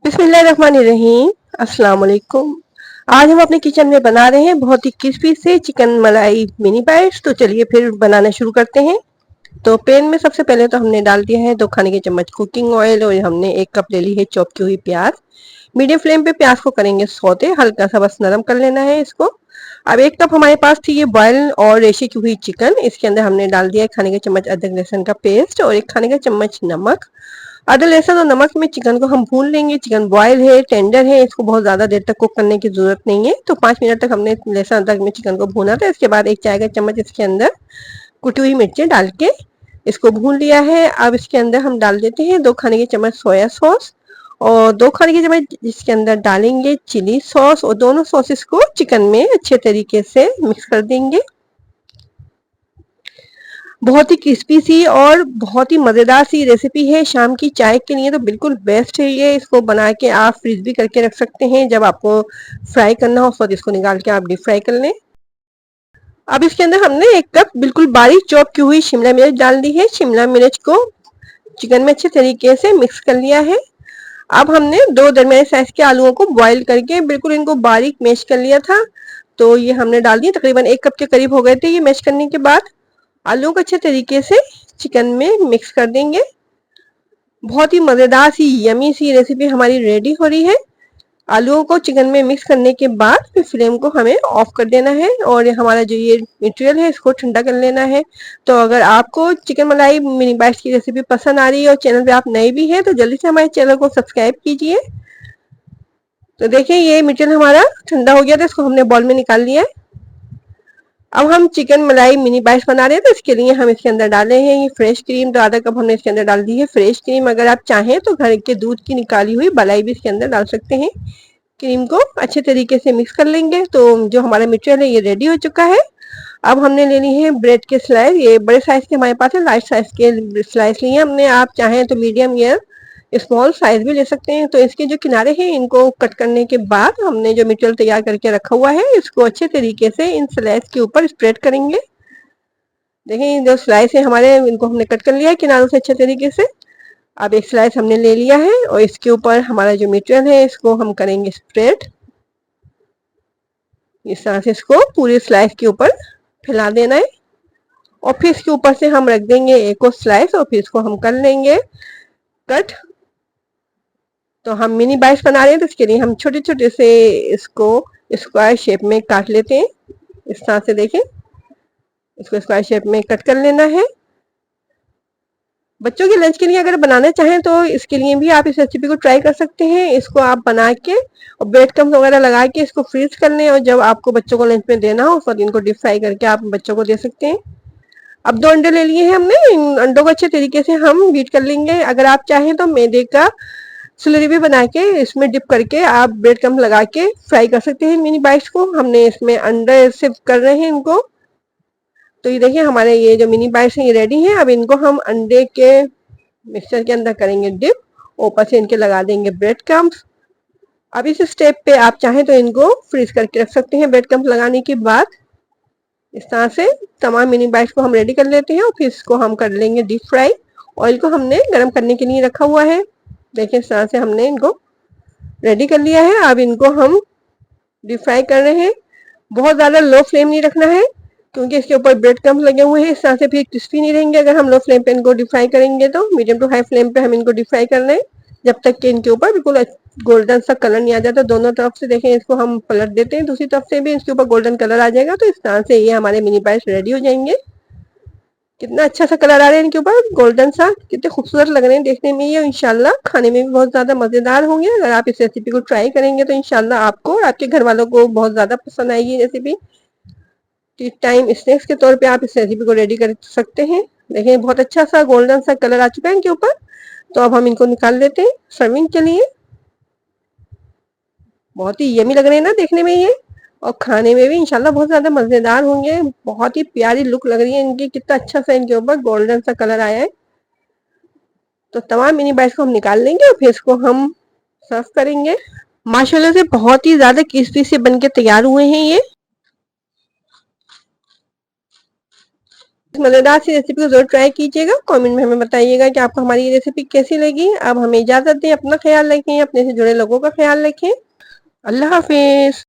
बिस्मिल्लाहिर्रहमानिर्रहीम। अस्सलाम वालेकुम। आज हम अपने किचन में बना रहे हैं बहुत ही क्रिस्पी से चिकन मलाई मिनी बाइट्स। तो चलिए फिर बनाना शुरू करते हैं। तो पैन में सबसे पहले तो हमने डाल दिया है 2 खाने के चम्मच कुकिंग ऑयल और हमने 1 कप ले ली है चॉप की हुई प्याज। मीडियम फ्लेम पे प्याज को करेंगे सौते, हल्का सा बस नरम कर लेना है इसको। अब 1 कप हमारे पास थी ये बॉयल और रेशे की हुई चिकन। इसके अंदर हमने डाल दिया 1 खाने का चम्मच अदरक लहसुन का पेस्ट और 1 खाने का चम्मच नमक। अदरक लहसुन और नमक में चिकन को हम भून लेंगे। चिकन बॉयल है, टेंडर है, इसको बहुत ज्यादा देर तक कुक करने की जरूरत नहीं है। तो 5 मिनट तक हमने लहसुन अदरक में चिकन को भूना था। इसके बाद 1 चाय का चम्मच इसके अंदर कुटी हुई मिर्चें डाल के इसको भून लिया है। अब इसके अंदर हम डाल देते हैं 2 खाने के चम्मच सोया सॉस और 2 खाने के चम्मच इसके अंदर डालेंगे चिली सॉस और दोनों सॉसेस को चिकन में अच्छे तरीके से मिक्स कर देंगे। बहुत ही क्रिस्पी सी और बहुत ही मज़ेदार सी रेसिपी है शाम की चाय के लिए, तो बिल्कुल बेस्ट है ये। इसको बना के आप फ्रिज भी करके रख सकते हैं, जब आपको फ्राई करना हो उस वक्त इसको निकाल के आप डीप फ्राई कर लें। अब इसके अंदर हमने 1 कप बिल्कुल बारीक चॉप की हुई शिमला मिर्च डाल दी है। शिमला मिर्च को चिकन में अच्छे तरीके से मिक्स कर लिया है। अब हमने 2 दरमियाने साइज के आलूओं को बॉईल करके बिल्कुल इनको बारीक मैश कर लिया था। तो ये हमने डाल दिए, तकरीबन 1 कप के करीब हो गए थे ये मैश करने के बाद। आलू को अच्छे तरीके से चिकन में मिक्स कर देंगे। बहुत ही मज़ेदार सी यमी सी रेसिपी हमारी रेडी हो रही है। आलूओं को चिकन में मिक्स करने के बाद फिर फ्लेम को हमें ऑफ कर देना है और हमारा जो ये मटेरियल है इसको ठंडा कर लेना है। तो अगर आपको चिकन मलाई मिनी बाइट्स की रेसिपी पसंद आ रही है और चैनल पे आप नए भी हैं तो जल्दी से हमारे चैनल को सब्सक्राइब कीजिए। तो देखिए ये मटेरियल हमारा ठंडा हो गया था, इसको हमने बॉल में निकाल लिया है। अब हम चिकन मलाई मिनी बाइट्स बना रहे हैं तो इसके लिए हम इसके अंदर डाले हैं ये फ्रेश क्रीम। तो आधा कप हमने इसके अंदर डाल दी है फ्रेश क्रीम। अगर आप चाहें तो घर के दूध की निकाली हुई मलाई भी इसके अंदर डाल सकते हैं। क्रीम को अच्छे तरीके से मिक्स कर लेंगे। तो जो हमारा मटेरियल है ये रेडी हो चुका है। अब हमने लेनी है ब्रेड के स्लाइस। ये बड़े साइज के हमारे पास है, लार्ज साइज के स्लाइस लिए हमने। आप चाहें तो मीडियम या स्मॉल साइज भी ले सकते हैं। तो इसके जो किनारे हैं इनको कट करने के बाद हमने जो मटेरियल तैयार करके रखा हुआ है इसको अच्छे तरीके से इन स्लाइस के ऊपर स्प्रेड करेंगे। देखिए जो स्लाइस है हमारे, इनको हमने कट कर लिया है किनारों से अच्छे तरीके से। अब एक स्लाइस हमने ले लिया है और इसके ऊपर हमारा जो मटेरियल है इसको हम करेंगे स्प्रेड। इस तरह से इसको पूरी स्लाइस के ऊपर फैला देना है और फिर इसके ऊपर से हम रख देंगे एक और स्लाइस और फिर इसको हम कर लेंगे कट। तो हम मिनी बाइट्स बना रहे हैं तो इसके लिए हम छोटे छोटे से इसको स्क्वायर शेप में काट लेते हैं। इस तरह से देखें, इसको स्क्वायर शेप में कट कर लेना है। बच्चों के लंच के लिए अगर बनाना चाहें तो इसके लिए भी आप इस रेसिपी को ट्राई कर सकते हैं। इसको आप बना के और ब्रेड क्रम्स वगैरह लगा के इसको फ्रीज कर लें और जब आपको बच्चों को लंच में देना हो उस वक्त इनको डीप फ्राई करके आप बच्चों को दे सकते हैं। अब 2 अंडे ले लिए हैं हमने। इन अंडों को अच्छे तरीके से हम बीट कर लेंगे। अगर आप चाहें तो मैदे का स्लरी भी बना के इसमें डिप करके आप ब्रेड क्रम्स लगा के फ्राई कर सकते हैं मिनी बाइट्स को। हमने इसमें अंडे सिर्फ कर रहे हैं इनको। तो ये देखिए हमारे ये जो मिनी बाइट्स हैं ये रेडी हैं। अब इनको हम अंडे के मिक्सचर के अंदर करेंगे डिप, ऊपर से इनके लगा देंगे ब्रेड क्रम्स। अब इस स्टेप पे आप चाहें तो इनको फ्रीज करके रख सकते हैं ब्रेड क्रम्स लगाने के बाद। इस तरह से तमाम मिनी बाइट्स को हम रेडी कर लेते हैं और फिर इसको हम कर लेंगे डीप फ्राई। ऑयल को हमने गर्म करने के लिए रखा हुआ है। देखिए इस तरह से हमने इनको रेडी कर लिया है। अब इनको हम डीप फ्राई कर रहे हैं। बहुत ज़्यादा लो फ्लेम नहीं रखना है क्योंकि इसके ऊपर ब्रेड क्रम्स लगे हुए हैं, इस तरह से फिर क्रिस्पी नहीं रहेंगे अगर हम लो फ्लेम पे इनको डीप फ्राई करेंगे। तो मीडियम टू हाई फ्लेम पे हम इनको डीप फ्राई कर रहे हैं जब तक कि इनके ऊपर बिल्कुल गोल्डन सा कलर नहीं आ जाता। दोनों तरफ से देखें, इसको हम पलट देते हैं, दूसरी तरफ से भी इसके ऊपर गोल्डन कलर आ जाएगा। तो इस तरह से ये हमारे मिनी बाइट्स रेडी हो जाएंगे। कितना अच्छा सा कलर आ रहा है इनके ऊपर गोल्डन सा, कितने खूबसूरत लग रहे हैं देखने में ये। इंशाल्लाह खाने में भी बहुत ज्यादा मजेदार होंगे। अगर आप इस रेसिपी को ट्राई करेंगे तो इंशाल्लाह आपको और आपके घर वालों को बहुत ज्यादा पसंद आएगी रेसिपी। टी टाइम स्नैक्स के तौर पे आप इस रेसिपी को रेडी कर सकते हैं। देखिए बहुत अच्छा सा गोल्डन सा कलर आ चुका है इनके ऊपर। तो अब हम इनको निकाल लेते हैं सर्विंग के लिए। बहुत ही यमी लग रहे हैं ना देखने में ये, और खाने में भी इंशाल्लाह बहुत ज्यादा मजेदार होंगे। बहुत ही प्यारी लुक लग रही है इनकी, कितना अच्छा सा इनके ऊपर गोल्डन सा कलर आया है। तो तमाम मिनी बाइट्स को हम निकाल लेंगे और फिर इसको हम सर्व करेंगे। माशाल्लाह से बहुत ही ज्यादा क्रिस्पी से बन के तैयार हुए हैं ये। इस मजेदार सी रेसिपी को जरूर ट्राई कीजिएगा। कमेंट में हमें बताइएगा कि आपको हमारी ये रेसिपी कैसी लगी। अब हमें इजाजत दें, अपना ख्याल रखें, अपने से जुड़े लोगों का ख्याल रखें। अल्लाह हाफिज।